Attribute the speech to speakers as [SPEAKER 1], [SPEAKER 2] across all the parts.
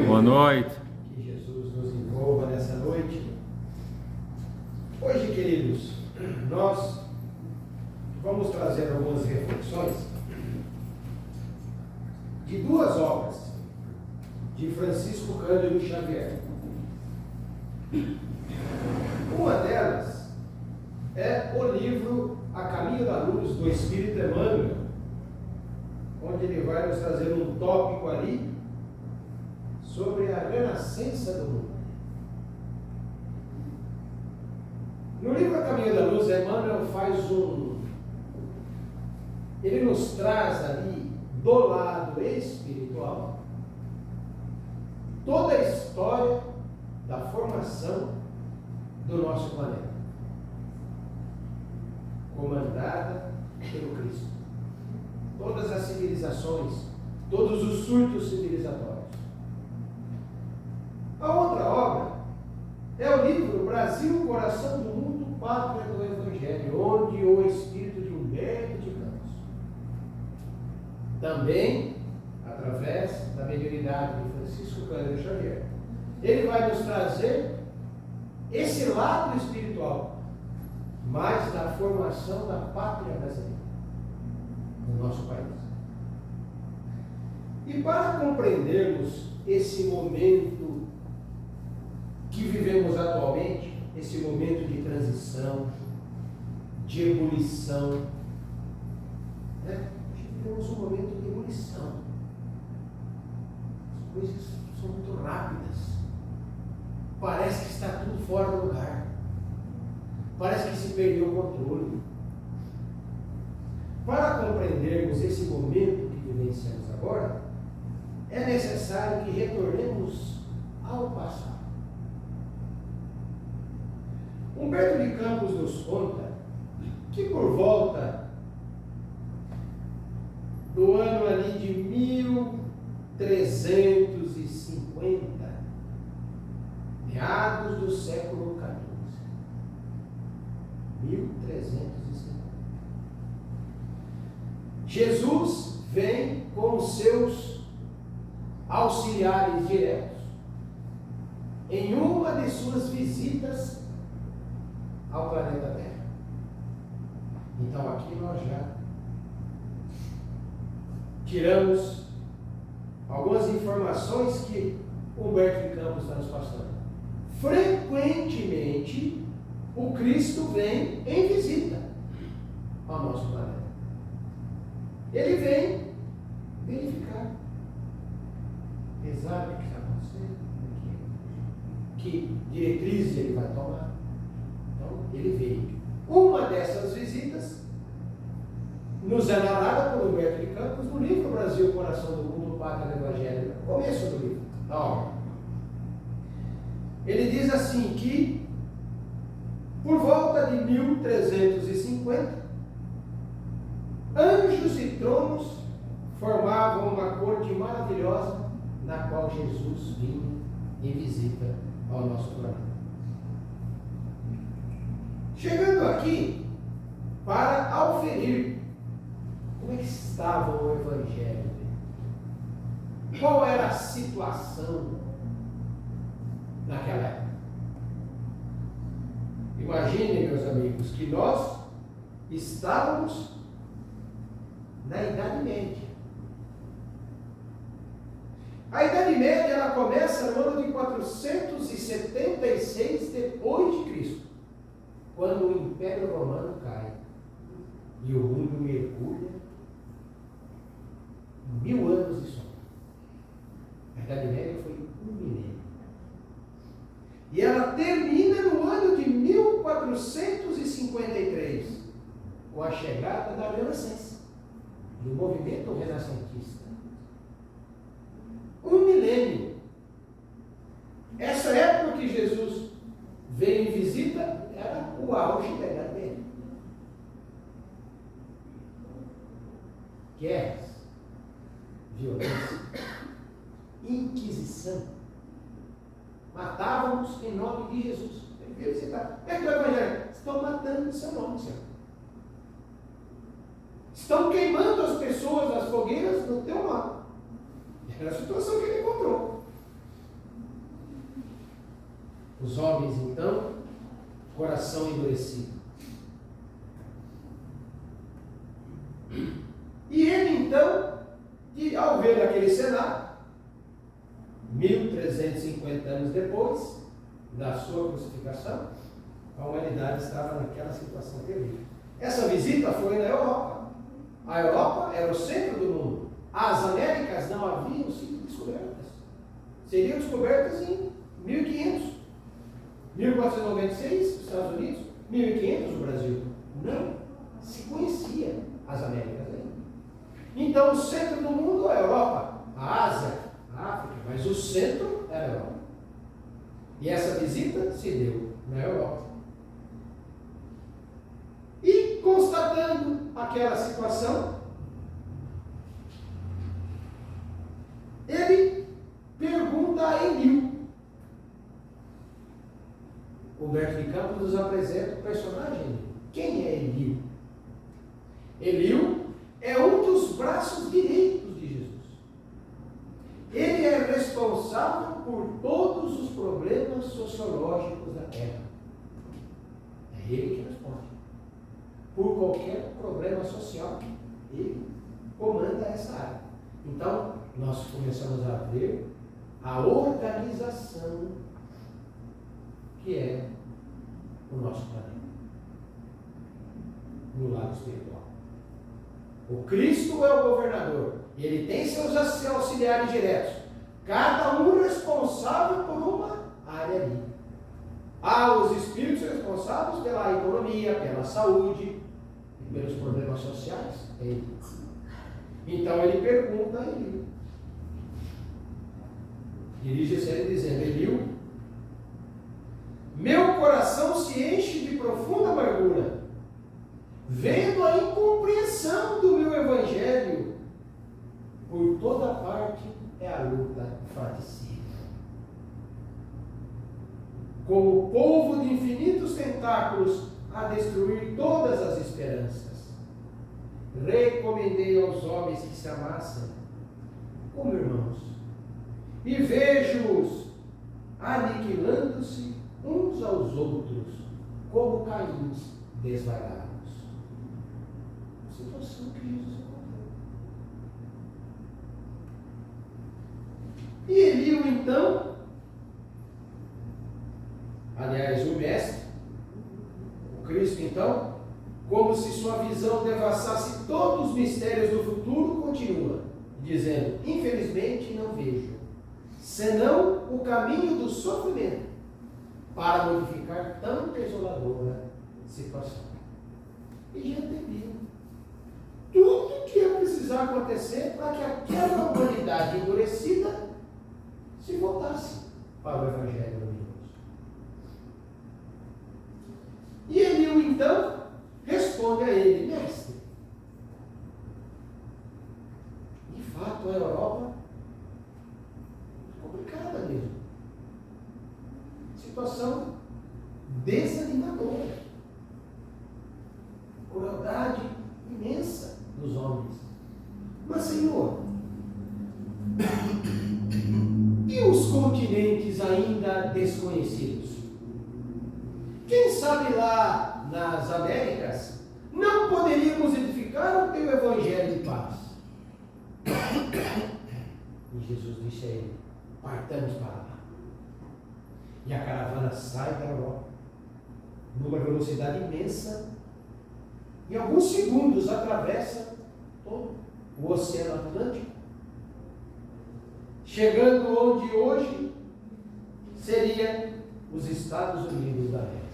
[SPEAKER 1] Boa noite.
[SPEAKER 2] Que Jesus nos envolva nessa noite. Hoje, queridos, nós vamos trazer algumas reflexões de duas obras de Francisco Cândido Xavier. Uma delas é o livro A Caminho da Luz, do Espírito Emmanuel, onde ele vai nos trazer um tópico ali sobre a renascença do mundo. No livro A Caminho da Luz, Emmanuel ele nos traz ali, do lado espiritual, toda a história da formação do nosso planeta, comandada pelo Cristo. Todas as civilizações, todos os surtos civilizatórios. A outra obra é o livro Brasil, Coração do Mundo, Pátria do Evangelho, onde o espírito de Humberto de Campos, também através da mediunidade de Francisco Cândido Xavier, ele vai nos trazer esse lado espiritual, mais da formação da pátria brasileira, no nosso país. E para compreendermos esse momento que vivemos atualmente, esse momento de transição, de ebulição, né? Vivemos um momento de ebulição. As coisas são muito rápidas. Parece que está tudo fora do lugar. Parece que se perdeu o controle. Para compreendermos esse momento que vivenciamos agora, é necessário que retornemos ao passado. Humberto de Campos nos conta que por volta do ano ali de 1350, meados do século XIV, 1350, Jesus vem com os seus auxiliares diretos em uma de suas visitas ao planeta Terra. Então aqui nós já tiramos algumas informações que Humberto de Campos está nos passando. Frequentemente o Cristo vem em visita ao nosso planeta. Ele vem verificar, exato o que está acontecendo, que diretrizes ele vai tomar. Então, ele veio. Uma dessas visitas nos é narrada por Humberto de Campos no livro Brasil, Coração do Mundo, Pátria do Evangelho, no começo do livro. Então, ele diz assim que, por volta de 1350, anjos e tronos formavam uma corte maravilhosa na qual Jesus vinha em visita ao nosso planeta. Chegando aqui para auferir como é que estava o Evangelho, qual era a situação naquela época. Imaginem, meus amigos, que nós estávamos na Idade Média. A Idade Média ela começa no ano de 476 depois de Cristo, quando o Império Romano cai e o mundo mergulha em 1000 anos de sombra. A Idade Média foi 1 milênio. E ela termina no ano de 1453, com a chegada da Renascença, do movimento renascentista. 1 milênio. Essa época que Jesus veio em visita era o auge da Idade Média. Guerras, violência, inquisição. Matávamos em nome de Jesus. Ele veio visitar. É que o Evangelho estão matando em seu nome, Senhor. Estão queimando as pessoas nas fogueiras no teu nome. Era a situação que ele encontrou. Os homens, então, coração endurecido. E ele, então, ao ver aquele cenário, 1350 anos depois da sua crucificação, a humanidade estava naquela situação terrível. Essa visita foi na Europa. A Europa era o centro do mundo. As Américas não haviam sido descobertas. Seriam descobertas em 1500. 1496, os Estados Unidos, 1500, o Brasil. Não se conhecia as Américas ainda. Então, o centro do mundo é a Europa, a Ásia, a África, mas o centro era a Europa. E essa visita se deu na Europa. E, constatando aquela situação, ele pergunta a Eliú. Humberto de Campos nos apresenta o personagem Eliú. Quem é Eliú? Eliú é um dos braços direitos de Jesus. Ele é responsável por todos os problemas sociológicos da terra. É ele que responde. Por qualquer problema social, ele comanda essa área. Então, nós começamos a ver a organização que é o nosso planeta, no lado espiritual. O Cristo é o governador, e ele tem seus auxiliares diretos, cada um responsável por uma área ali. Há os espíritos responsáveis pela economia, pela saúde, e pelos problemas sociais. Então ele pergunta a Eliú. Dirige-se a ele dizendo: Eliú, meu coração se enche de profunda amargura, vendo a incompreensão do meu evangelho. Por toda parte é a luta fratricida. Como polvo de infinitos tentáculos a destruir todas as esperanças. Recomendei aos homens que se amassem como irmãos, e vejo-os aniquilando-se uns aos outros, como caíns desvaiados. A situação que Jesus encontrou. E Eliú, então, aliás, o mestre, o Cristo, então, como se sua visão devassasse todos os mistérios do futuro, continua, dizendo: infelizmente não vejo, senão o caminho do sofrimento, para modificar tão desoladora situação. E já entendiam tudo que ia precisar acontecer para que aquela humanidade endurecida se voltasse para o Evangelho luminoso. E Eliú, então, responde a ele: mestre, de fato a Europa é complicada mesmo. Situação desanimadora. Crueldade imensa dos homens. Mas, Senhor, e os continentes ainda desconhecidos? Quem sabe lá nas Américas não poderíamos edificar o teu evangelho de paz? E Jesus disse a ele: partamos para lá. E a caravana sai da Europa numa velocidade imensa. Em alguns segundos atravessa todo o Oceano Atlântico, chegando onde hoje seria os Estados Unidos da América.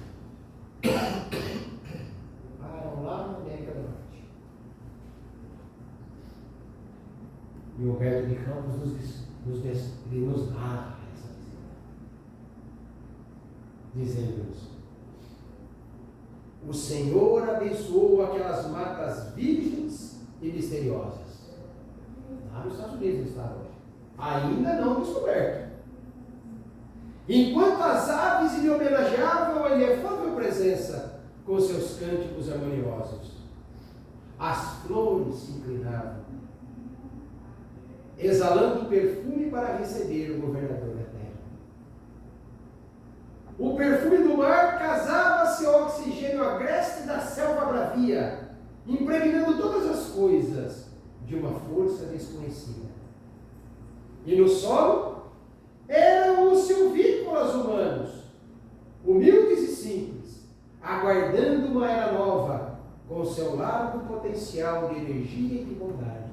[SPEAKER 2] Param lá na América do Norte. E o Humberto de Campos nos narra essa visita, dizendo-nos: o Senhor abençoou aquelas matas virgens e misteriosas. Lá nos Estados Unidos está hoje, ainda não descoberto. Enquanto as aves lhe homenageavam a inefável presença com seus cânticos harmoniosos, as flores se inclinavam, exalando perfume para receber o governador da terra. O seu oxigênio agreste da selva bravia, impregnando todas as coisas de uma força desconhecida. E no solo eram os silvícolas humanos, humildes e simples, aguardando uma era nova, com seu largo potencial de energia e de bondade.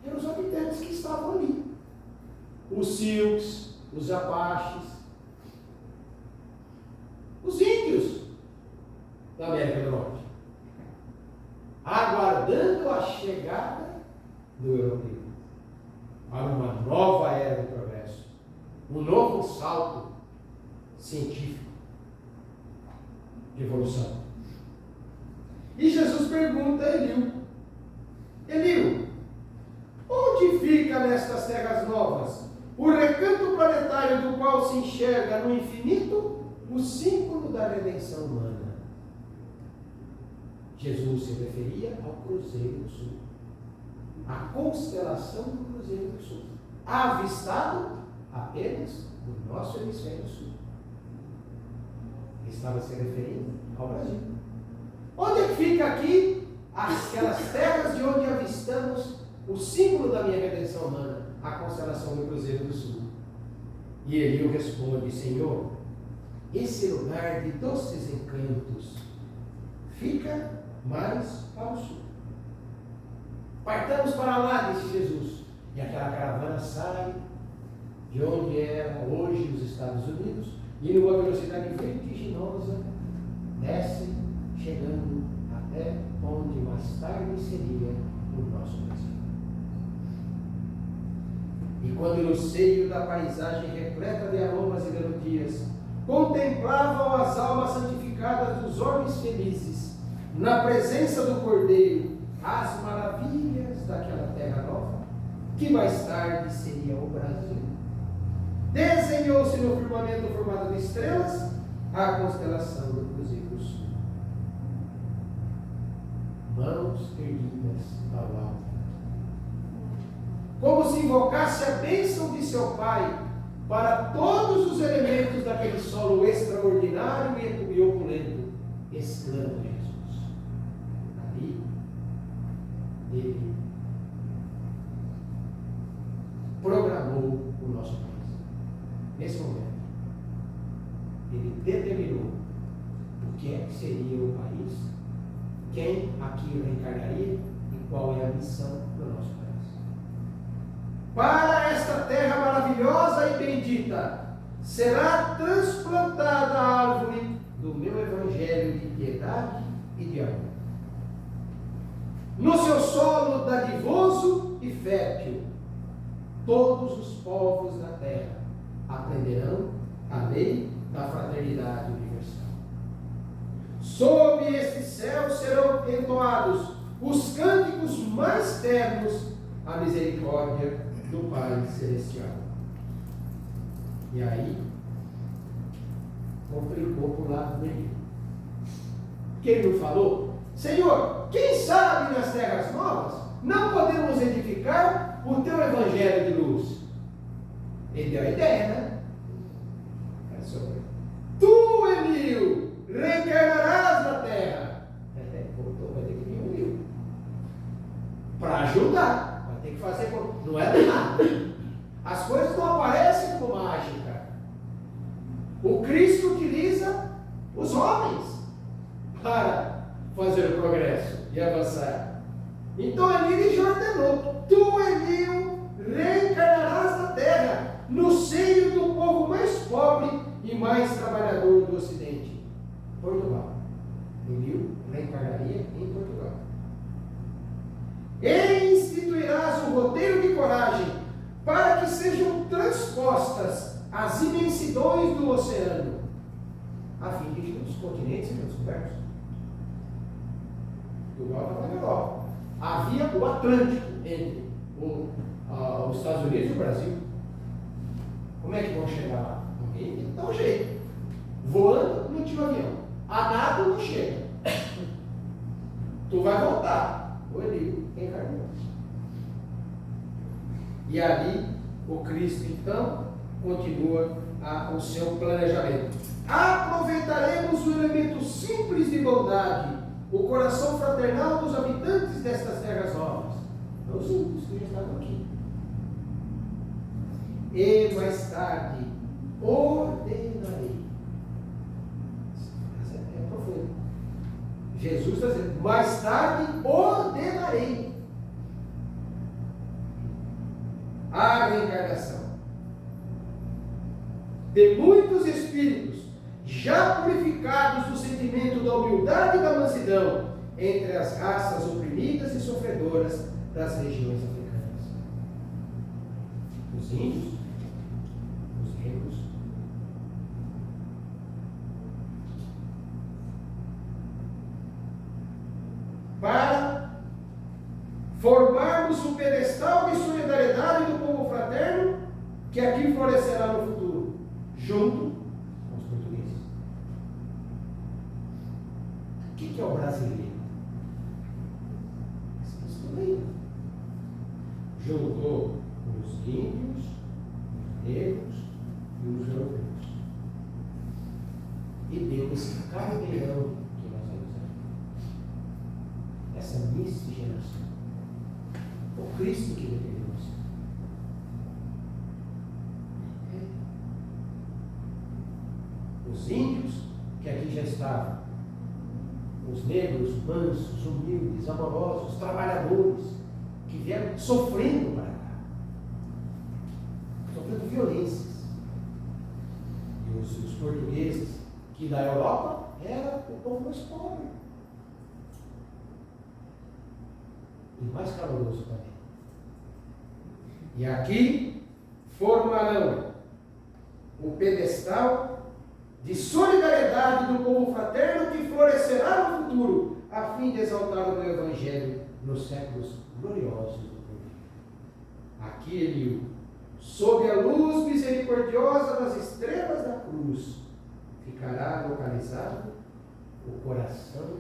[SPEAKER 2] Eram os habitantes que estavam ali. Os Sioux, os Apaches, os índios da América do Norte, aguardando a chegada do europeu para uma nova era do progresso, um novo salto científico de evolução. E Jesus pergunta a Eliú: Eliú, onde fica nestas terras novas o recanto planetário do qual se enxerga no infinito o símbolo da redenção humana? Jesus se referia ao Cruzeiro do Sul, a constelação do Cruzeiro do Sul, avistado apenas no nosso hemisfério sul. Ele estava se referindo ao Brasil. Onde é que fica aqui aquelas terras de onde avistamos o símbolo da minha redenção humana, a constelação do Cruzeiro do Sul? E Eliú responde: Senhor, esse lugar de doces encantos fica mais para o sul. Partamos para lá, disse Jesus. E aquela caravana sai de onde era hoje os Estados Unidos, e numa velocidade vertiginosa, desce, chegando até onde mais tarde seria o nosso Brasil. E quando no seio da paisagem repleta de aromas e melodias, contemplavam as almas santificadas dos homens felizes, na presença do Cordeiro, as maravilhas daquela terra nova, que mais tarde seria o Brasil, desenhou-se no firmamento formado de estrelas a constelação do Cruzeiro do Sul. Mãos erguidas ao alto, como se invocasse a bênção de seu Pai para todos os elementos daquele solo extraordinário e opulento, exclama Jesus. Ali, ele programou o nosso país. Nesse momento, ele determinou o que é que seria o país, quem aqui reencarnaria e qual é a missão do nosso país. Para esta terra maravilhosa e bendita, será transplantada a árvore do meu evangelho de piedade e de amor. No seu solo dadivoso e fértil, todos os povos da terra aprenderão a lei da fraternidade universal. Sob este céu serão entoados os cânticos mais ternos à misericórdia do Pai Celestial. E aí, complicou para o lado dele. Que ele não falou: Senhor, quem sabe nas terras novas não podemos edificar o teu evangelho de luz? Ele deu a ideia, né? É sobre. Tu, Eliú, reencarnarás na terra. Voltou, vai ter que vir o Eliú para ajudar. Vai ter que fazer. Não é do nada. As coisas não aparecem como mágica. O Cristo utiliza os homens para fazer o progresso e avançar. Então ele já ordenou: tu, Eliú, reencarnarás na terra, no seio do povo mais pobre e mais trabalhador do Ocidente, Portugal. Eliú reencarnaria em Portugal. E instituirás um roteiro de coragem para que sejam transpostas as imensidões do oceano, a fim de que os continentes sejam descobertos. Portugal estava na Europa. Havia o Atlântico entre os Estados Unidos e o Brasil. Como é que vão chegar lá? Ninguém dá um jeito. Voando, não tinha avião. A nada não chega. Tu vai voltar. O Eliú encarnou. E ali, o Cristo, então, continua o seu planejamento. Aproveitaremos o elemento simples de bondade, o coração fraternal dos habitantes destas terras novas. Os índios que já estavam aqui. E mais tarde ordenarei. Essa é profunda. Jesus está dizendo, mais tarde ordenarei a reencarnação de muitos espíritos já purificados do sentimento da humildade e da mansidão entre as raças oprimidas e sofredoras das regiões africanas. Os índios, os negros, para formarmos um pedestal de solidariedade do povo fraterno que aqui florescerá no futuro, junto com os portugueses. O que é o brasileiro? Juntou os índios, os negros e os europeus. E deu esse caldeirão que nós vemos aqui. Essa miscigenação. O Cristo que determinou isso. Os índios que aqui já estavam, os negros, mansos, humildes, amorosos, trabalhadores, que vieram sofrendo para cá, sofrendo violências. E os portugueses, que da Europa era o povo mais pobre e mais caloroso também. E aqui formarão o pedestal de solidariedade do povo fraterno que florescerá no futuro, a fim de exaltar o meu Evangelho nos séculos gloriosos do porvir. Aqui ele, sob a luz misericordiosa das estrelas da cruz, ficará localizado o coração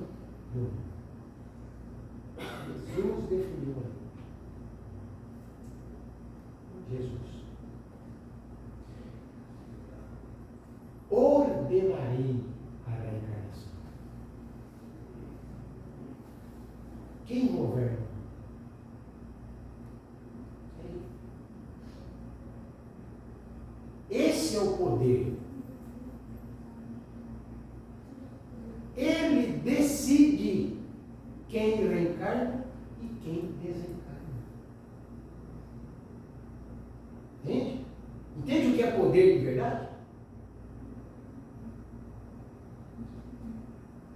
[SPEAKER 2] do mundo. Jesus definiu ali. Jesus. Ordenarei a reencarnação. Quem governa? Esse é o poder. Ele decide quem reencarna e quem desencarna. Entende? Entende o que é poder de verdade?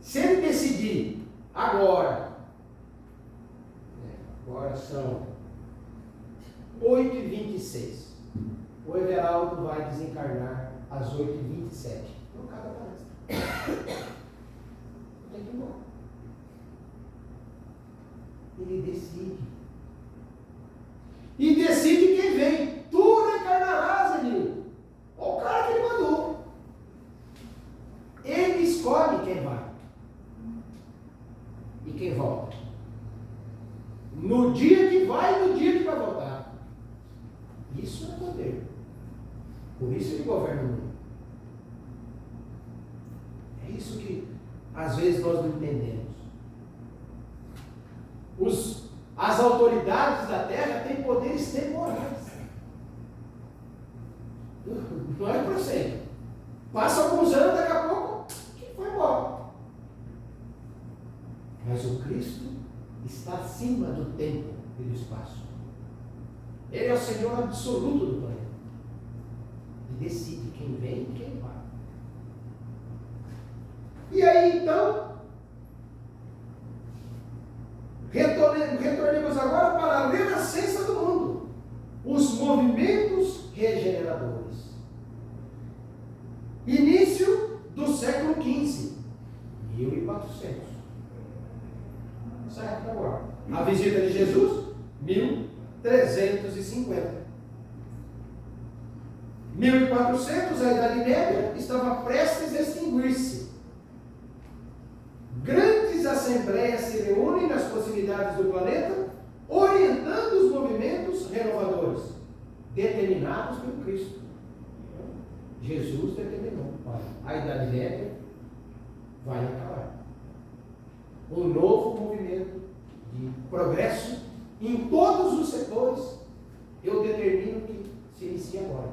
[SPEAKER 2] Se ele decidir agora são 8h26, o Everaldo vai desencarnar às 8h27. Não cabe a palestra. Tem que ir embora. Ele decide. E decide quem vem. Tu reencarnarás, Emílio. Olha o cara que ele mandou. Ele escolhe quem vai e quem volta. No dia que vai e no dia que vai voltar. Isso é poder. Por isso ele governa o mundo. É isso que às vezes nós não entendemos. As autoridades da terra têm poderes temporais. Não é para sempre. Passa alguns anos, daqui a pouco, que foi embora. Mas o Cristo está acima do tempo e do espaço. Ele é o Senhor absoluto do planeta. E decide quem vem e quem vai. E aí então, retornemos agora para a renascença do mundo. Os movimentos regeneradores. Início do século XV, 1400. Certo agora. A visita de Jesus, 1350. 1400, a Idade Média estava prestes a extinguir-se. Grandes assembleias se reúnem nas proximidades do planeta, orientando os movimentos renovadores, determinados pelo Cristo. Jesus determinou: olha, a Idade Média vai acabar. Um novo movimento de progresso em todos os setores, eu determino que se inicia agora.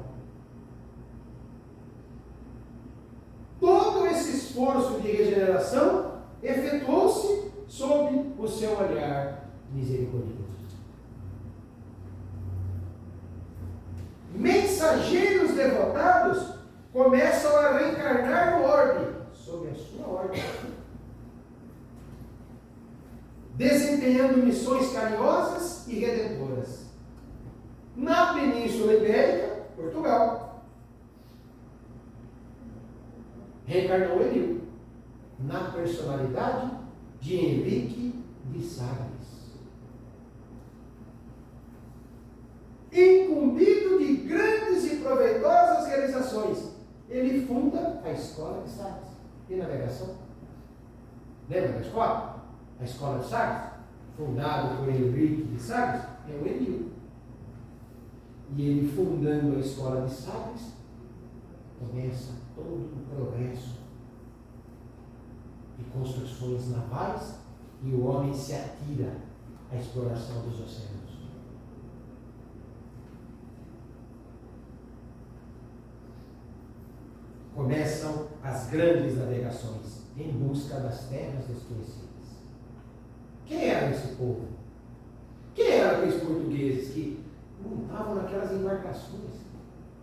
[SPEAKER 2] Todo esse esforço de regeneração efetuou-se sob o seu olhar misericordioso. Mensageiros devotados começam a reencarnar no orbe, sob a sua ordem, desempenhando missões carinhosas e redentoras. Na Península Ibérica, Portugal, reencarnou Enil, na personalidade de Henrique de Sagres. Incumbido de grandes e proveitosas realizações, ele funda a Escola de Sagres de Navegação. Lembra da escola? A Escola de Sagres, fundada por Henrique de Sagres, é o Enil. E ele, fundando a Escola de Sagres, começa todo o progresso de construções navais e o homem se atira à exploração dos oceanos. Começam as grandes navegações em busca das terras desconhecidas. Quem era esse povo? Quem eram aqueles portugueses que montavam naquelas embarcações?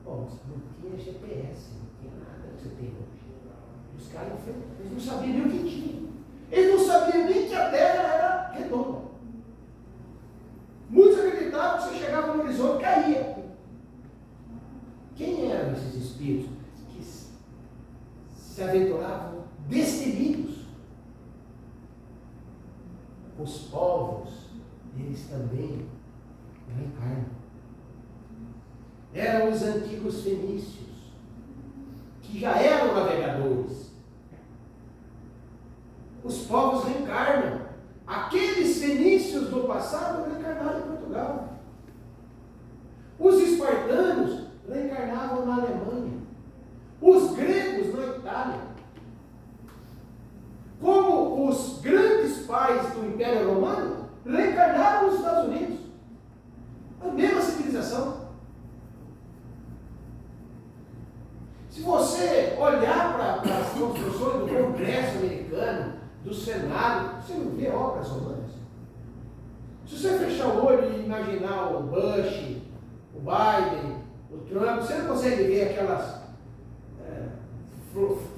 [SPEAKER 2] Bom, não tinha GPS, não tinha nada que você tem hoje. Os caras eles não sabiam nem o que tinha. Eles não sabiam nem que a terra era redonda. Muitos acreditavam que você chegava no horizonte e caía. Quem eram esses espíritos que se aventuravam destemidos? Os povos, eles também reencarnam. Eram os antigos fenícios, que já eram navegadores. Os povos reencarnam. Aqueles fenícios do passado reencarnaram em Portugal. Os espartanos reencarnavam na Alemanha. Os gregos na Itália. Como os grandes pais do Império Romano reencarnaram nos Estados Unidos. A mesma civilização. Se você olhar para as construções do Congresso americano, do Senado, você não vê obras romanas. Se você fechar o olho e imaginar o Bush, o Biden, o Trump, você não consegue ver aquelas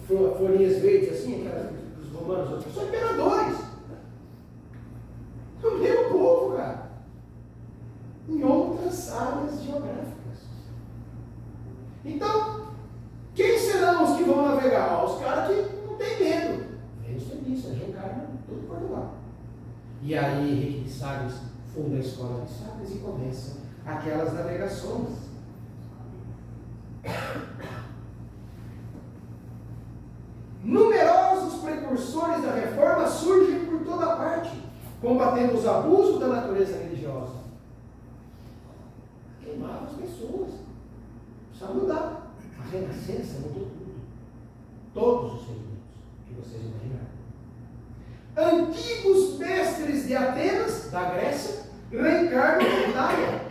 [SPEAKER 2] folhinhas verdes assim, aquelas que os romanos são imperadores. É o mesmo povo, cara. Em outras áreas geográficas. Então, quem serão os que vão navegar? Os caras que não têm medo. Vem os fenícios, reencarnam tudo por lá. E aí Henrique de Sagres funda a Escola de Sagres e começa aquelas navegações. Numerosos precursores da reforma surgem por toda parte, combatendo os abusos da natureza religiosa. Queimavam as pessoas. Precisa mudar. A Renascença mudou tudo. Todos os segmentos que vocês imaginaram. Antigos mestres de Atenas, da Grécia, reencarnam na Itália,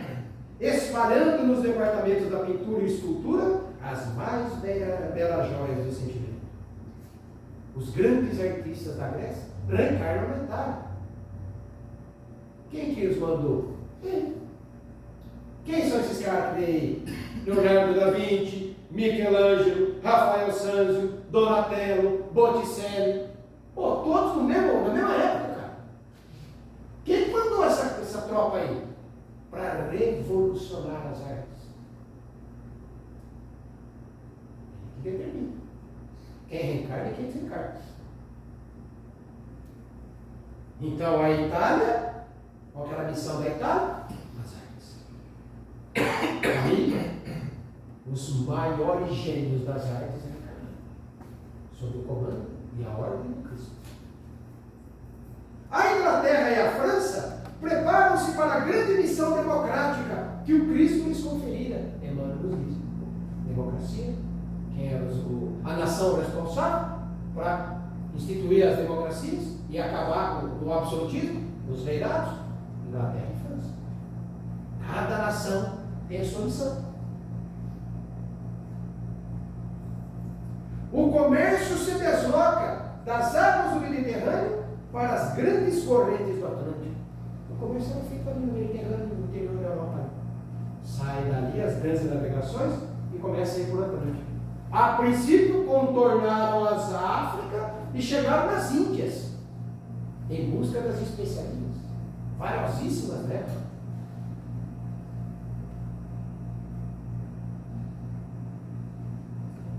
[SPEAKER 2] espalhando nos departamentos da pintura e escultura as mais belas joias do sentimento. Os grandes artistas da Grécia reencarnam na Itália. Quem que os mandou? Quem são esses caras que vêm aí? Leonardo da Vinci, Michelangelo, Rafael Sanzio, Donatello, Botticelli. Pô, todos na mesma época, cara. Quem mandou essa tropa aí? Para revolucionar as artes. Que determina. Quem reencarna e quem desencarna. Então a Itália, qual que era a missão da Itália? As artes. Aí, os maiores gênios das artes reencarnam, sob o comando e a ordem do Cristo. A Inglaterra e a França preparam-se para a grande missão democrática que o Cristo lhes conferira. Emmanuel nos diz: democracia, quem a nação responsável para instituir as democracias e acabar com o absolutismo, os reinados? Inglaterra e França. Cada nação tem a sua missão. O comércio se desloca das águas do Mediterrâneo para as grandes correntes do Atlântico. O comércio era feito ali no Mediterrâneo, no interior da Europa. Sai dali as grandes navegações e começa a ir para o Atlântico. A princípio contornaram as África e chegaram nas Índias, em busca das especiarias, valiosíssimas, né?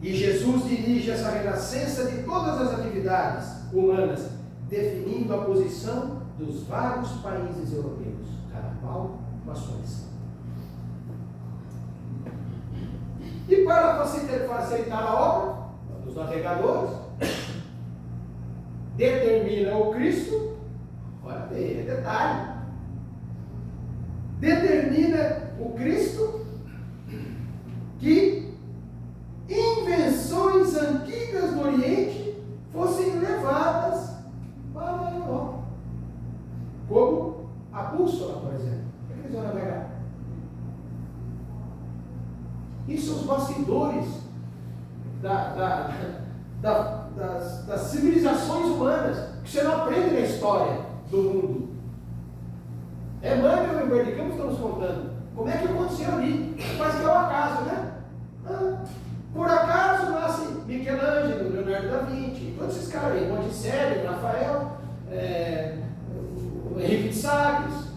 [SPEAKER 2] E Jesus dirige essa renascença de todas as atividades humanas, definindo a posição dos vários países europeus, cada qual com a sua missão. E para facilitar a obra dos navegadores, determina o Cristo, olha bem, é detalhe, determina o Cristo que invenções antigas do Oriente fossem levadas para a Europa, como a bússola, por exemplo. O que eles vão navegar? Isso são os bastidores das civilizações humanas, que você não aprende na história do mundo. Emmanuel e Humberto de Campos estamos contando como é que aconteceu ali. Parece que é um acaso, né? Por acaso nasce Michelangelo, Leonardo da Vinci, todos esses caras aí, Botticelli, Rafael, Henrique de Sagres.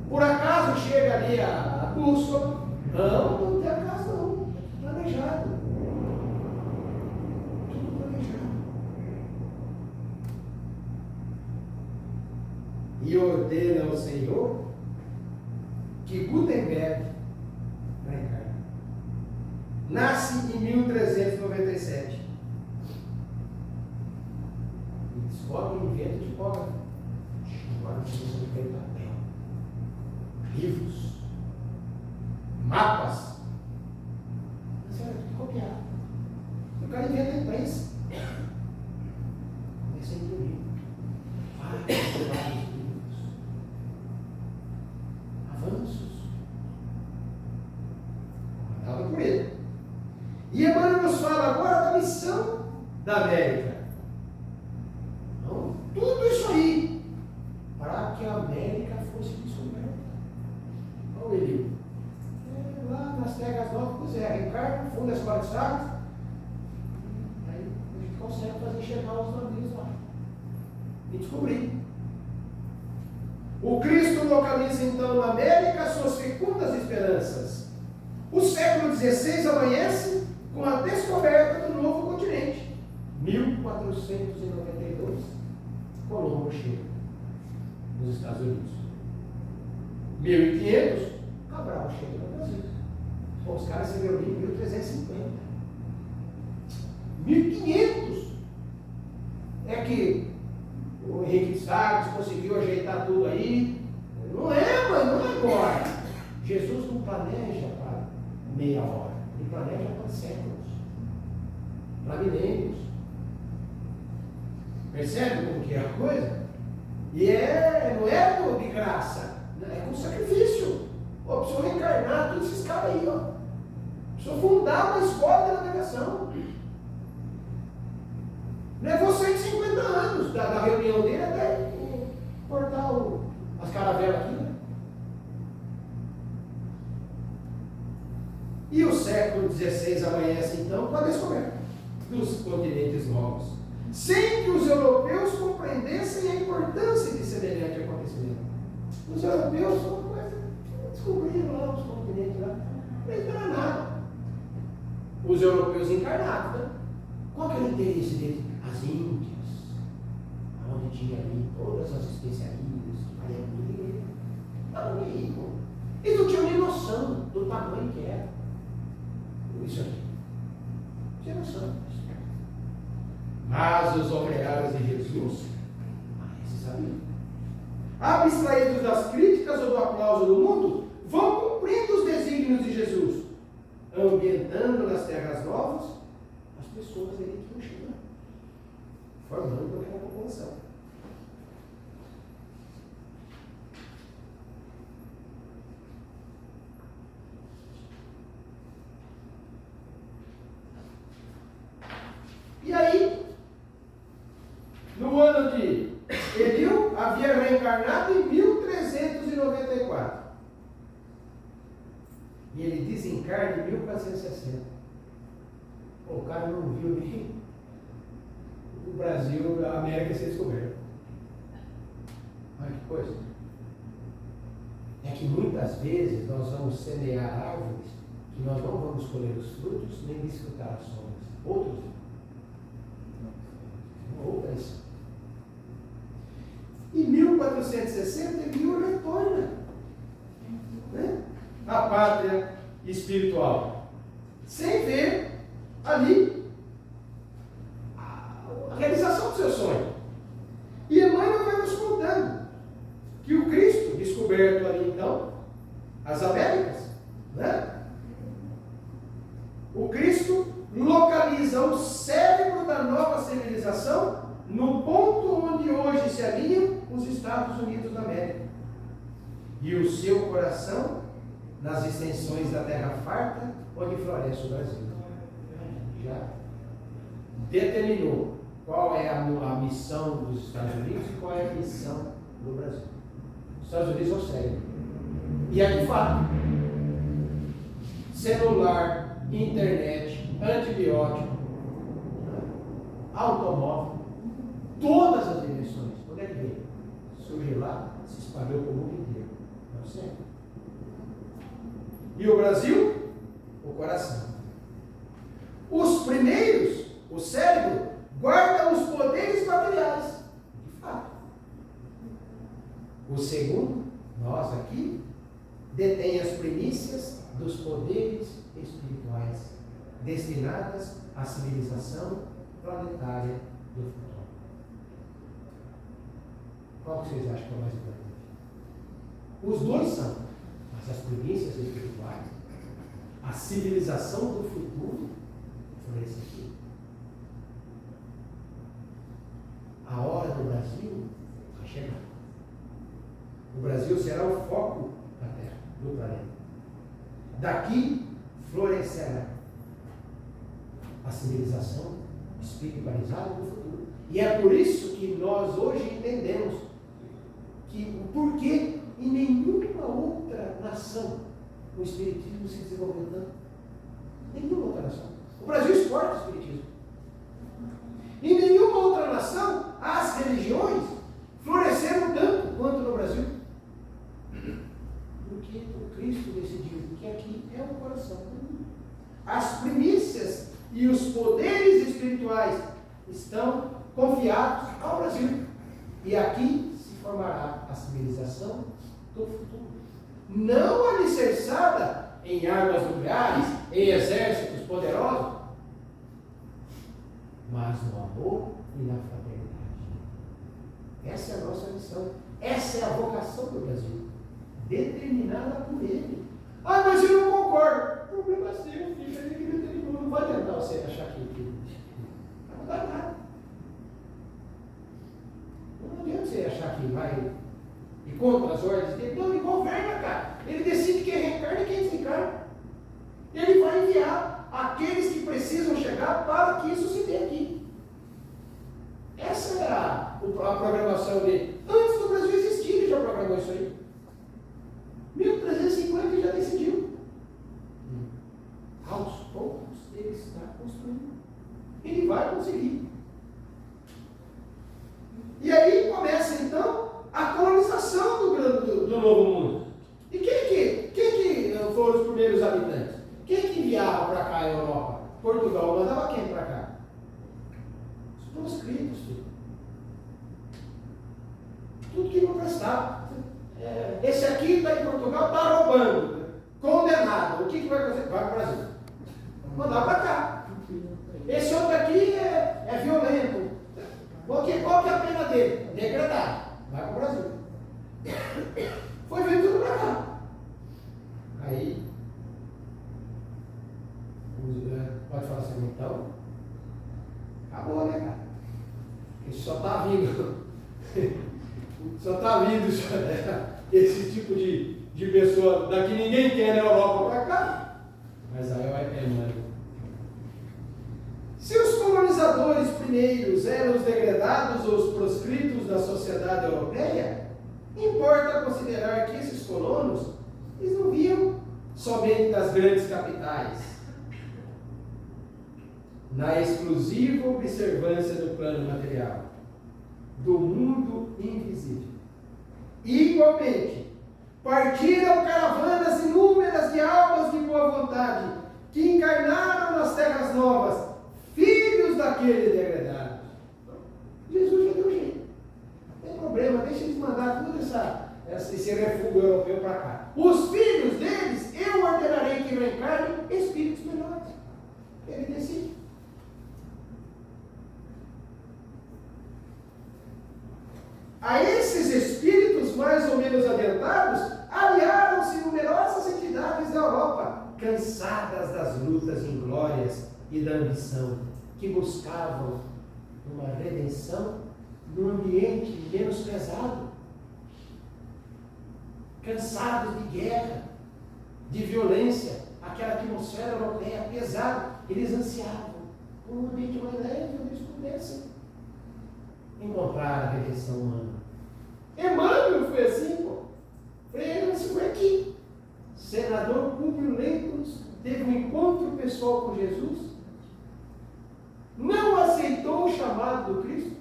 [SPEAKER 2] Por acaso chega ali a bússola? Não tem acaso não, é tudo planejado. Tudo planejado. E ordena ao Senhor que Gutenberg nasce em 1397. E descobre o invento de tipógrafo. Agora não precisa de papel. Livros. Mapas. Isso era tudo copiado. O cara inventa a imprensa. Começa a imprimir. Vários livros. Avanços. Comandado por ele. E Emmanuel nos fala agora da missão da América. Então, tudo isso aí para que a América fosse descoberta. Olha o livro. Lá nas terras novas, pois é, Ricardo, funda a escola de Sagres. Aí a gente consegue fazer chegar os navios lá e descobrir. O Cristo localiza então na América suas fecundas esperanças. O século XVI amanhece com a descoberta do novo continente. 1492, Colombo chega nos Estados Unidos. 1500, Cabral chega no Brasil. Os caras se reuniram em 1350. 1500 é que o Henrique de Sagres conseguiu ajeitar tudo aí. Não é, mas não é agora. Jesus não planeja para meia hora. Ele planeja para séculos, para milênios. Percebe como que é a coisa? E não é de graça, é com sacrifício. Precisou reencarnar todos esses caras aí, ó. Precisou fundar uma escola de navegação. Levou 150 anos da reunião dele até cortar as caravelas aqui, né? E o século XVI amanhece então com a descoberta dos continentes novos, sem que os europeus compreendessem a importância de semelhante acontecimento. Os europeus são uma coisa, descobriram lá os continentes lá, não entenderam nada. Os europeus encarnados, né? Qual que era o interesse deles? As Índias, onde tinha ali todas as especiarias que variam muito. Estavam aí, pô. Eles não tinham nem noção do tamanho que era isso aqui. Não tinha noção. Mas os operários de Jesus, esses sabiam. Abstraídos das críticas ou do aplauso do mundo, vão cumprindo os desígnios de Jesus, ambientando nas terras novas, as pessoas ali que iam chegar, formando aquela população. E aí, no ano de Eliú, havia reencarnado em 1394. E ele desencarna em 1460. Pô, o cara não viu nem o Brasil, a América ser descoberta. Olha que coisa. É que muitas vezes nós vamos semear árvores que nós não vamos colher os frutos nem desfrutar as sombras. Outros outras. Em 1460, Eliú retorna, né, à pátria espiritual, sem ver ali a realização do seu sonho. E Emmanuel vai nos contando que o Cristo, descoberto ali então, as Américas, né, o Cristo localiza o cérebro da nova civilização no ponto onde hoje se alinham os Estados Unidos da América, e o seu coração nas extensões da terra farta onde floresce o Brasil. Já determinou qual é a missão dos Estados Unidos e qual é a missão do Brasil. Os Estados Unidos é o cérebro, e é de fato celular, internet, antibiótico, automóvel, todas as dimensões. Onde é que veio? Surgiu lá, se espalhou para o mundo inteiro. Não sei. E o Brasil? O coração. Os primeiros, o cérebro, guarda os poderes materiais. De fato. O segundo, nós aqui, detém as primícias dos poderes espirituais destinadas à civilização planetária do futuro. Qual que vocês acham que é o mais importante? Os dois são, mas as primícias espirituais, a civilização do futuro, foi esse aqui. A hora do Brasil vai chegar. O Brasil será o foco da Terra, do planeta. Daqui florescerá a civilização espiritualizada do futuro. E é por isso que nós hoje entendemos que o porquê em nenhuma outra nação o espiritismo se desenvolveu tanto. Nenhuma outra nação. O Brasil exporta o espiritismo. Em nenhuma outra nação as religiões floresceram tanto quanto no Brasil. Porque o Cristo decidiu que aqui é o coração. As primícias e os poderes espirituais estão confiados ao Brasil. E aqui se formará a civilização do futuro. Não alicerçada em armas nucleares, em exércitos poderosos, mas no amor e na fraternidade. Essa é a nossa missão. Essa é a vocação do Brasil, determinada por ele. Ah, mas eu não concordo. O problema é seu, filho. Ele não vai tentar você achar que não vai nada. Não adianta você achar que vai e contra as ordens dele. Não, ele governa, cara. Ele decide quem reencarna e quem desencarna. Ele vai enviar aqueles que precisam chegar para que isso se dê aqui. Essa é a programação dele. Antes do Brasil existir, ele já programou isso aí. 1350 ele já decidiu. Aos poucos ele está construindo. Ele vai conseguir. E aí começa então a colonização do novo mundo. E quem que foram os primeiros habitantes? Quem que enviava para cá a Europa? Portugal mandava quem para cá? Os proscritos, filho. Tudo que não prestava. Esse aqui está em Portugal, está roubando, condenado. O que vai fazer? Vai para o Brasil. Mandar para cá. Esse outro aqui é violento. Qual que é a pena dele? Degradar. Vai para o Brasil. Foi vindo tudo para cá. Aí, Então, acabou, né, cara? Porque só está vindo, só está vindo esse tipo de pessoa daqui ninguém quer na Europa para cá. Mas aí é mano. Se os colonizadores primeiros eram os degradados ou os proscritos da sociedade europeia, importa considerar que esses colonos, eles não viam somente das grandes capitais, na exclusiva observância do plano material, do mundo invisível. Igualmente, partiram caravanas inúmeras de almas de boa vontade, que encarnaram nas terras novas, filhos daquele degradado. Jesus já deu jeito. Não tem problema, deixa eles mandar tudo esse refúgio europeu para cá. Os filhos deles, eu ordenarei que reencarnem espíritos melhores. Ele decide. A esses espíritos mais ou menos adiantados, aliaram-se numerosas entidades da Europa, cansadas das lutas inglórias e da ambição, que buscavam uma redenção num ambiente menos pesado. Cansados de guerra, de violência, aquela atmosfera europeia pesada, eles ansiavam por um ambiente mais leve, onde eles pudessem encontrar a redenção humana. Emmanuel foi assim, pô. Ele foi aqui. Senador Públio Lentulus teve um encontro pessoal com Jesus, não aceitou o chamado do Cristo,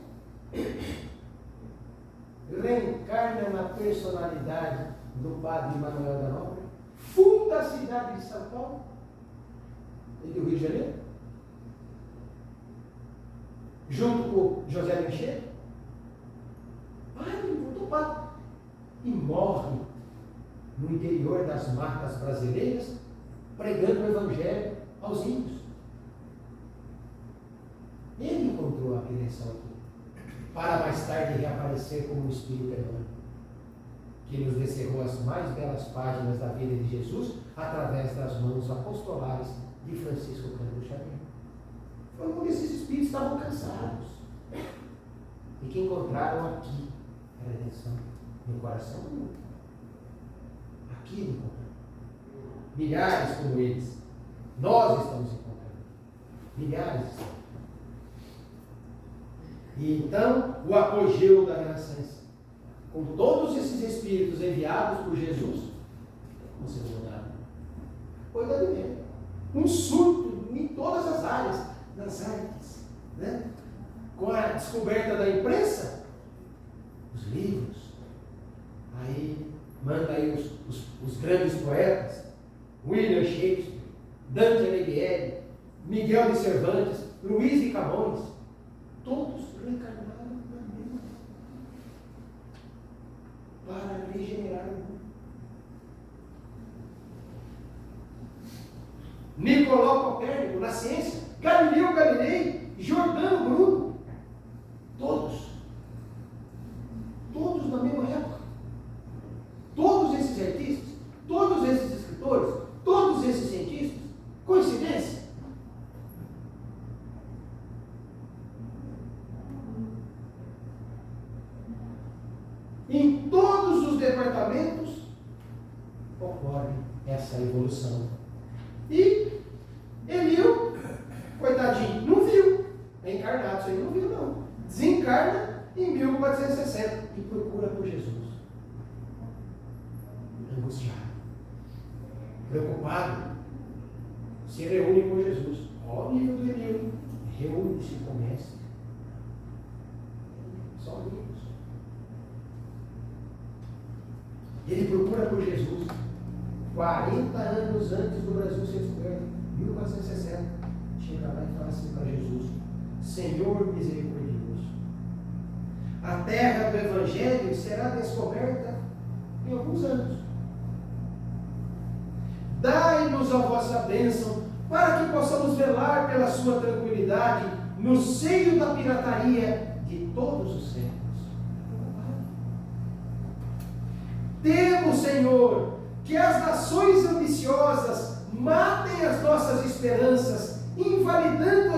[SPEAKER 2] reencarna na personalidade do padre Manuel da Nóbrega, funda a cidade de São Paulo e do Rio de Janeiro, junto com José Michel. Padre, voltou padre. E morre no interior das matas brasileiras, pregando o Evangelho aos índios. Ele encontrou a redenção aqui, para mais tarde reaparecer como um espírito errante, que nos descerrou as mais belas páginas da vida de Jesus através das mãos apostolares de Francisco Cândido Xavier. Foi um desses espíritos que estavam cansados e que encontraram aqui a redenção no coração do mundo. Aqui encontraram. Milhares como eles. Nós estamos encontrando. Milhares estão. E então, o apogeu da Renascença, com todos esses espíritos enviados por Jesus, como se mudaram. Foi da Média. Um surto em todas as áreas, das artes, né? Com a descoberta da imprensa, os livros, aí manda aí os grandes poetas, William Shakespeare, Dante Alighieri, Miguel de Cervantes, Luís de Camões, todos reencarnaram na Bíblia para regenerar o mundo. Nicolau Copérnico na ciência, Galileu Galilei, Giordano Bruno, todos na mesma época. Todos esses artistas, todos esses escritores, todos esses cientistas, coincidência? Em todos os departamentos ocorre essa evolução. E Eliu, coitadinho, não viu. É encarnado, isso aí não viu, não. Desencarna em 1460 e procura por Jesus. Angustiado, preocupado, se reúne com Jesus. Olha o nível do Eliu. Reúne-se com o mestre. Só amigos. Ele procura por Jesus 40 anos antes do Brasil ser descoberto, 1460. Chega lá e fala assim para Jesus: Senhor misericordioso, a terra do Evangelho será descoberta em alguns anos. Dai-nos a vossa bênção, para que possamos velar pela sua tranquilidade no seio da pirataria de todos os séculos. Temo, Senhor, que as nações ambiciosas matem as nossas esperanças, invalidando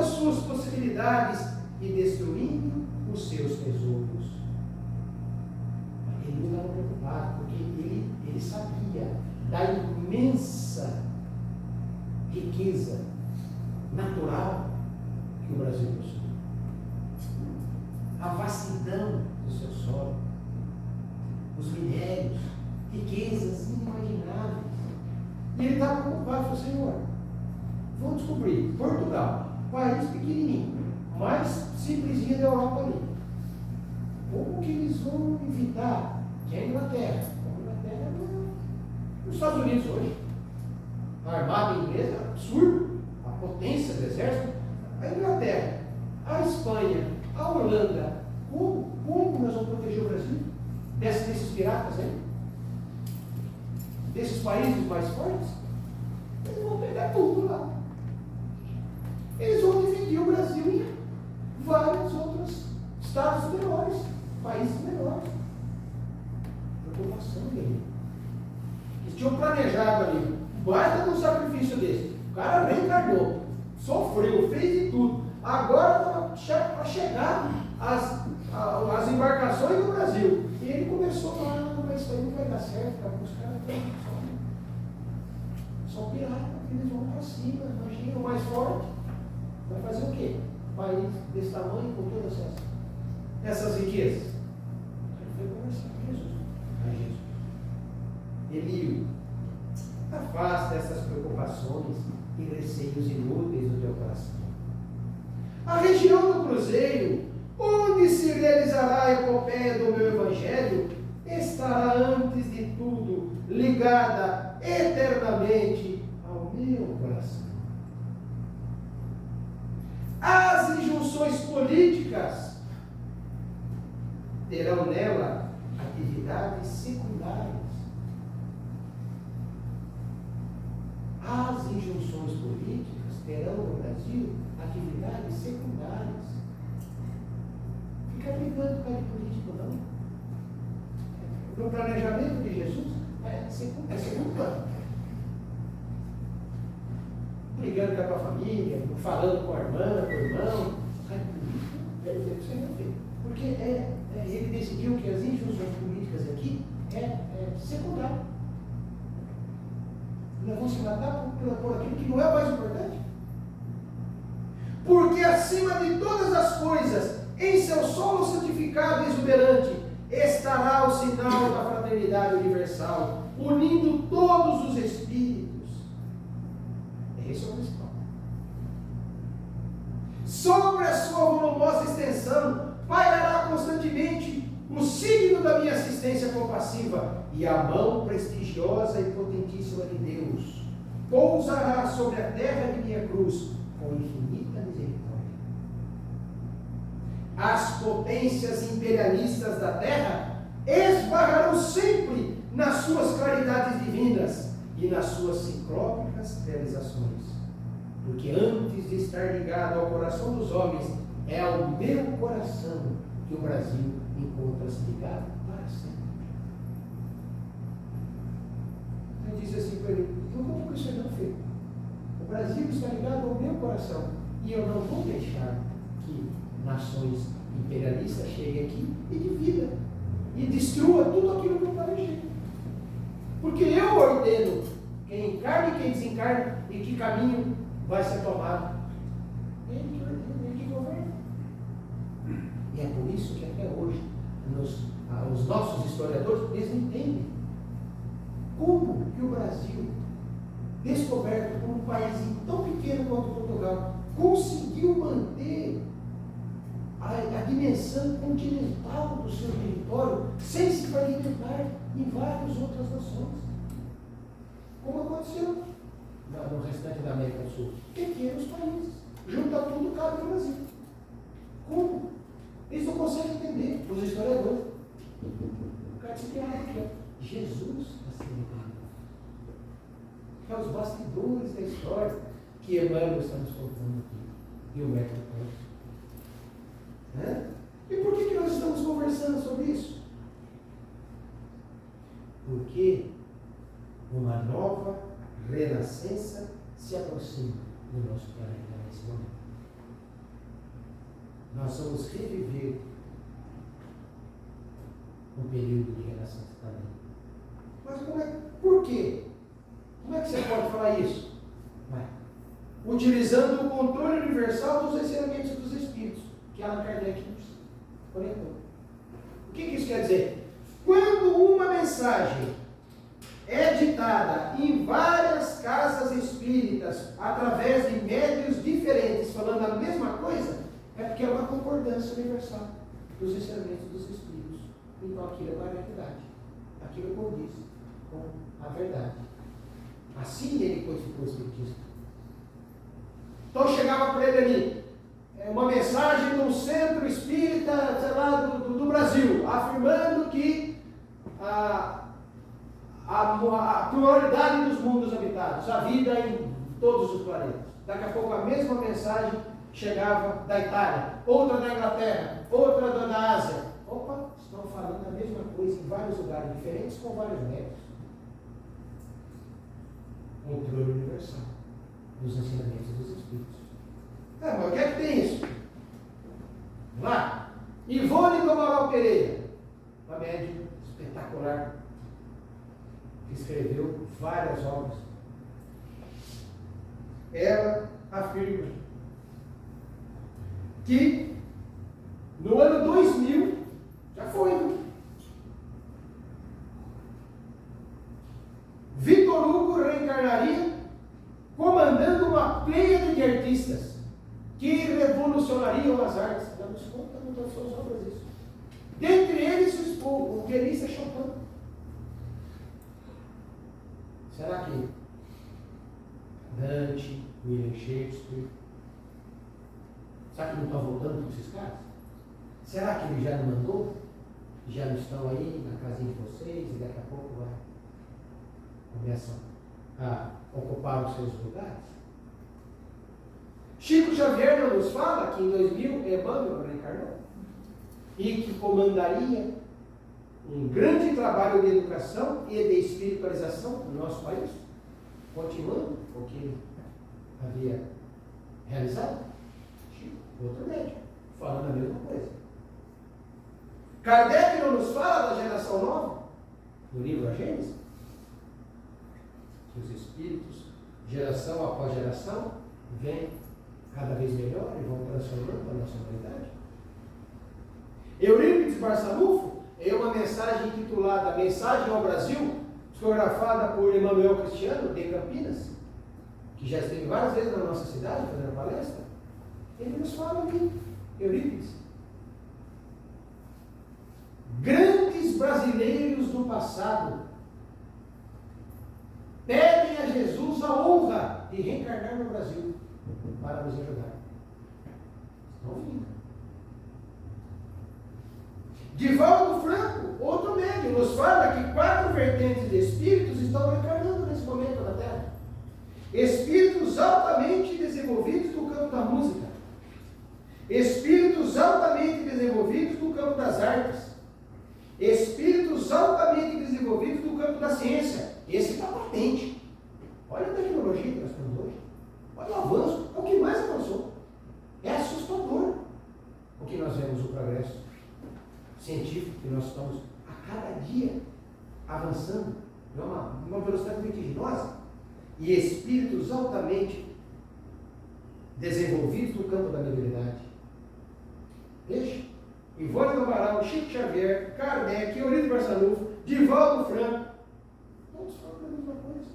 [SPEAKER 2] cidades e destruindo os seus tesouros. Ele não estava preocupado, porque ele sabia da imensa riqueza natural que o Brasil possui. A vastidão do seu solo, os minérios, riquezas inimagináveis. E ele estava preocupado, falou: Senhor, vamos descobrir Portugal, país pequenininho, mais simplesinho da Europa ali. Como que eles vão evitar que a Inglaterra, os Estados Unidos hoje, a armada inglesa é absurda, a potência do exército, a Inglaterra, a Espanha, a Holanda, como nós vamos proteger o Brasil desses piratas aí? Desses países mais fortes? Eles vão pegar tudo lá. Eles vão dividir o Brasil em vários outros estados menores, países menores. Preocupação dele. Eles tinham planejado ali, baita de um sacrifício desse. O cara reencarnou, sofreu, fez de tudo. Agora para chegar as embarcações do Brasil. E ele começou lá, mas isso aí não vai dar certo, cara. Os caras só pirata, eles vão para cima, imagina, o mais forte. Vai fazer o quê? Um país desse tamanho, com todas essas riquezas. Ele foi conversar com Jesus. Elio, afasta essas preocupações e receios inúteis do teu coração. A região do Cruzeiro, onde se realizará a epopeia do meu Evangelho, estará antes de tudo ligada eternamente ao meu coração. As injunções políticas terão nela atividades secundárias. As injunções políticas terão no Brasil atividades secundárias. Fica brigando com a político, não. No planejamento de Jesus é segundo plano. Brigando com a tua família, falando com a irmã, com o irmão. Porque ele decidiu que as injunções políticas aqui é secundário. Nós vamos se matar por aquilo que não é o mais importante. Porque acima de todas as coisas, em seu solo santificado e exuberante, estará o sinal da fraternidade universal, unindo todos os espíritos. Esse é o principal. Sobre a sua volumosa extensão, pairará constantemente o signo da minha assistência compassiva, e a mão prestigiosa e potentíssima de Deus pousará sobre a terra de minha cruz com infinita misericórdia. As potências imperialistas da terra esbarrarão sempre nas suas claridades divinas e nas suas ciclópicas realizações, porque antes de estar ligado ao coração dos homens, é ao meu coração que o Brasil encontra-se ligado para sempre. Ele disse assim para ele: como que isso é não feito? O Brasil está ligado ao meu coração e eu não vou deixar que nações imperialistas cheguem aqui e dividam e destrua tudo aquilo que eu planejei. Porque eu ordeno quem encarna e quem desencarna e que caminho vai ser tomado. Ele que ordena, ele que governa. E é por isso que até hoje os nossos historiadores, eles não entendem como que o Brasil, descoberto por um país tão pequeno quanto Portugal, conseguiu manter a dimensão continental do seu território sem se fragmentar em várias outras nações. Como aconteceu no restante da América do Sul. Pequenos países. Junta tudo, cabe no Brasil. Como? Eles não conseguem entender, os historiadores. O cara se tem aqui. Jesus está sendo encarnado. É os bastidores da história que Emmanuel está nos contando aqui. E o método Ponte. Né? E por que nós estamos conversando sobre isso? Porque uma nova renascença se aproxima do nosso planeta nesse momento. nós vamos reviver um período de relação também. Mas por quê? Como é que você pode falar isso? Utilizando o controle universal dos ensinamentos dos Espíritos, que Allan Kardec nos orientou. O que isso quer dizer? Quando uma mensagem é ditada em várias casas espíritas, através de médios diferentes, falando a mesma coisa, é porque é uma concordância universal dos ensinamentos dos Espíritos. Então aquilo é uma realidade. Aquilo condiz com a verdade. Assim ele codificou o Espiritismo. Então chegava para ele ali uma mensagem de um centro espírita, sei lá, do Brasil, afirmando que a pluralidade dos mundos habitados, a vida em todos os planetas. Daqui a pouco a mesma mensagem chegava da Itália, outra da Inglaterra, outra da Ásia. Opa, estão falando a mesma coisa em vários lugares diferentes, com vários métodos. Controle universal dos ensinamentos dos Espíritos. Mas o que é que tem isso? Vamos lá. Ivone do Amaral Pereira, uma médium espetacular, que escreveu várias obras. Ela afirma que no ano 2000, já foi, Victor Hugo reencarnaria comandando uma pleiade de artistas que revolucionariam as artes. Damos conta das suas obras isso. Dentre eles, o pianista Chopin. Será que Dante, William Shakespeare, será que não estão voltando com esses caras? Será que ele já não mandou? Já não estão aí na casinha de vocês e daqui a pouco começam a ocupar os seus lugares? Chico Xavier não nos fala que em 2000 Emmanuel reencarnou e que comandaria um grande trabalho de educação e de espiritualização no nosso país, continuando o que ele havia realizado. Chico, outro médico, falando a mesma coisa. Kardec não nos fala da geração nova, no livro A Gênese, que os espíritos, geração após geração, vêm cada vez melhor e vão transformando a nossa humanidade. Eurípides Barçanufo é uma mensagem intitulada Mensagem ao Brasil, psicografada por Emanuel Cristiano, de Campinas, que já esteve várias vezes na nossa cidade fazendo palestra. Ele nos fala aqui, Eurípides. Grandes brasileiros do passado pedem a Jesus a honra de reencarnar no Brasil para nos ajudar. Estão vindo. Divaldo Franco, outro médium, nos fala que 4 vertentes de espíritos estão reencarnando nesse momento na Terra. Espíritos altamente desenvolvidos no campo da música. Espíritos altamente desenvolvidos no campo das artes. Espíritos altamente desenvolvidos no campo da ciência. Esse está patente. Olha a tecnologia que nós temos hoje. Olha o avanço. É o que mais avançou. É assustador o que nós vemos, o progresso científico que nós estamos a cada dia avançando. É uma velocidade vertiginosa. E espíritos altamente desenvolvidos no campo da mediunidade. Veja. Ivone do Amaral, Chico Xavier, Kardec, Eurípides Barçanufo, Divaldo Franco. Todos falam a mesma coisa.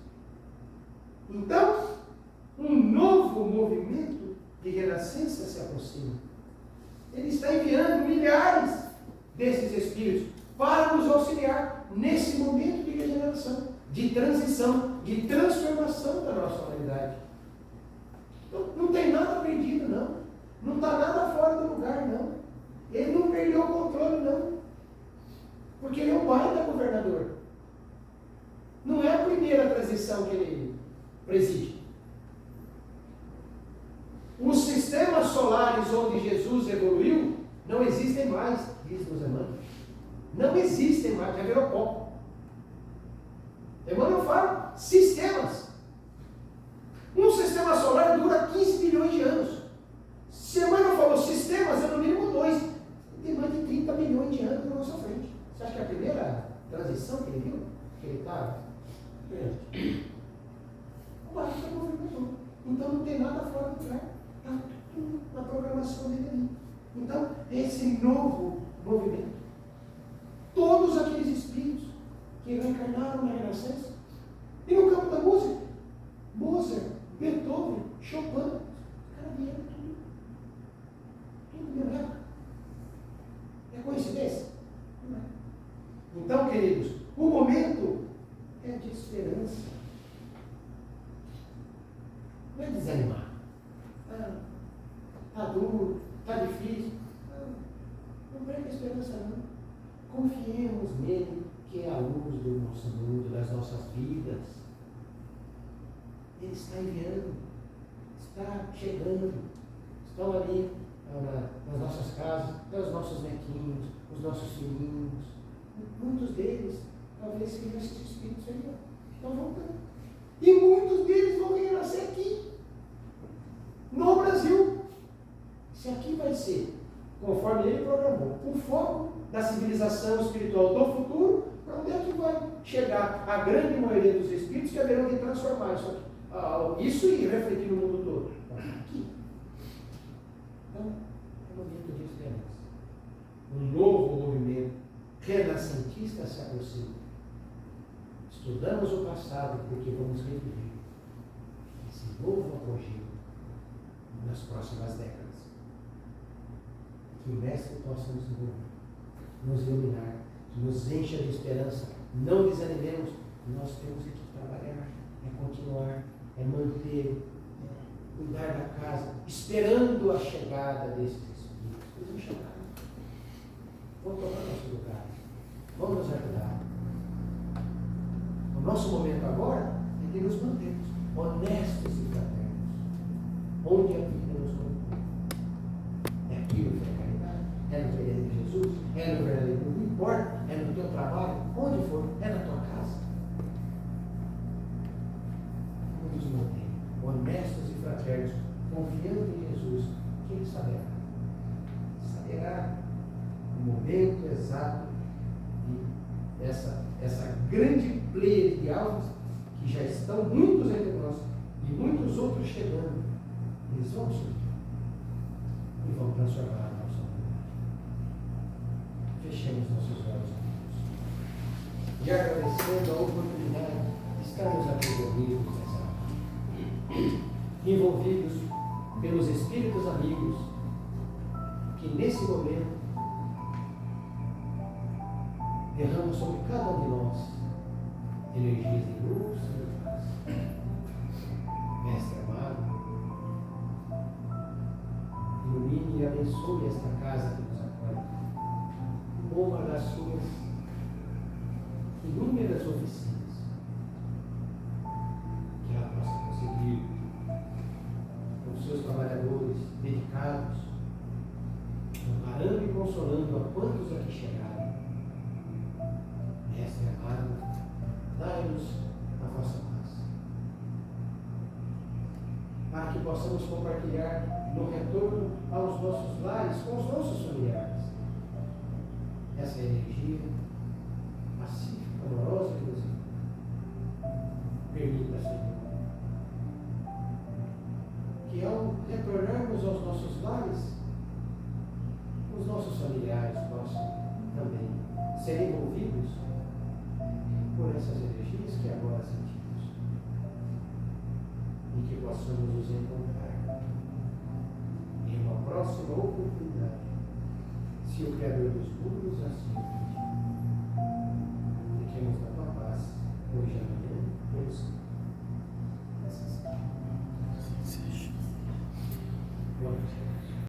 [SPEAKER 2] Então, um novo movimento de renascença se aproxima. Ele está enviando milhares desses espíritos para nos auxiliar nesse momento de regeneração, de transição, de transformação da nossa humanidade. Então, não tem nada perdido, não. Não está nada fora do lugar, não. Ele não perdeu o controle, não. Porque ele é o baita governador. Não é a primeira transição que ele preside. Os sistemas solares onde Jesus evoluiu não existem mais, diz os Emmanuel. Não existem mais, já virou pó. Emmanuel fala sistemas. Um sistema solar dura 15 bilhões de anos. Se Emmanuel falou sistemas, é no mínimo O barco está movimentando. Então não tem nada fora do lugar. Está tudo na programação dele ali. Então, esse novo movimento, todos aqueles espíritos que reencarnaram na Renascença, e no campo da música, Mozart, Beethoven, Chopin, cara, vieram tudo mesmo época. É coincidência? Não é. Então, queridos, o momento é de esperança. Não é desanimar. Está duro, está difícil. Não perca a esperança, não. Confiemos nele, que é a luz do nosso mundo, das nossas vidas. Ele está enviando, está chegando. Estão ali nas nossas casas, os nossos netinhos, os nossos filhinhos. Muitos deles, talvez sejam esses espíritos aí, estão voltando. E muitos deles vão renascer aqui, no Brasil. Se aqui vai ser, conforme ele programou, o foco da civilização espiritual do futuro, para onde é que vai chegar a grande maioria dos espíritos que haverão de transformar isso e refletir no mundo todo? Aqui. Então, é um momento de esperança. Um novo movimento renascentista se aproxima. Estudamos o passado porque vamos reviver esse novo apogeu nas próximas décadas. Que o Mestre possa nos iluminar, nos encha de esperança. Não desanimemos. Nós temos que trabalhar, é continuar, é manter, cuidar da casa, esperando a chegada desses espíritos. Eles vão chegar. Vão tomar nosso lugar. Vão nos ajudar. O nosso momento agora é de nos mantermos honestos e fraternos. Onde a vida nos colocou. É aquilo que é caridade, é no verdadeiro de Jesus, é no verdadeiro, não importa, é no teu trabalho, onde for, é na tua casa. Vamos nos manter honestos e fraternos, confiando em Jesus, que Ele saberá. Saberá o momento exato essa grande pleia de almas que já estão muitos entre nós e muitos outros chegando. Eles vão surgir e vão transformar a nossa vida. Fechemos nossos olhos, amigos, e agradecendo a oportunidade de estarmos aqui reunidos nessa hora, envolvidos pelos espíritos amigos que nesse momento derrama sobre cada um de nós energias de luz e de paz. Mestre amado, ilumine e abençoe esta casa que nos acolhe, uma das suas inúmeras oficinas, que ela possa conseguir, com seus trabalhadores dedicados, amparando e consolando a quantos aqui chegaram. Mestre amado, dai-nos a vossa paz, para que possamos compartilhar no retorno aos nossos lares, com os nossos familiares, essa energia pacífica, amorosa e luz. Permita, Senhor, que ao retornarmos aos nossos lares, os nossos familiares possam também ser envolvidos por essas energias que agora sentimos, e que possamos nos encontrar em uma próxima oportunidade, se o Criador dos mundos assim o pedir. Fiquemos na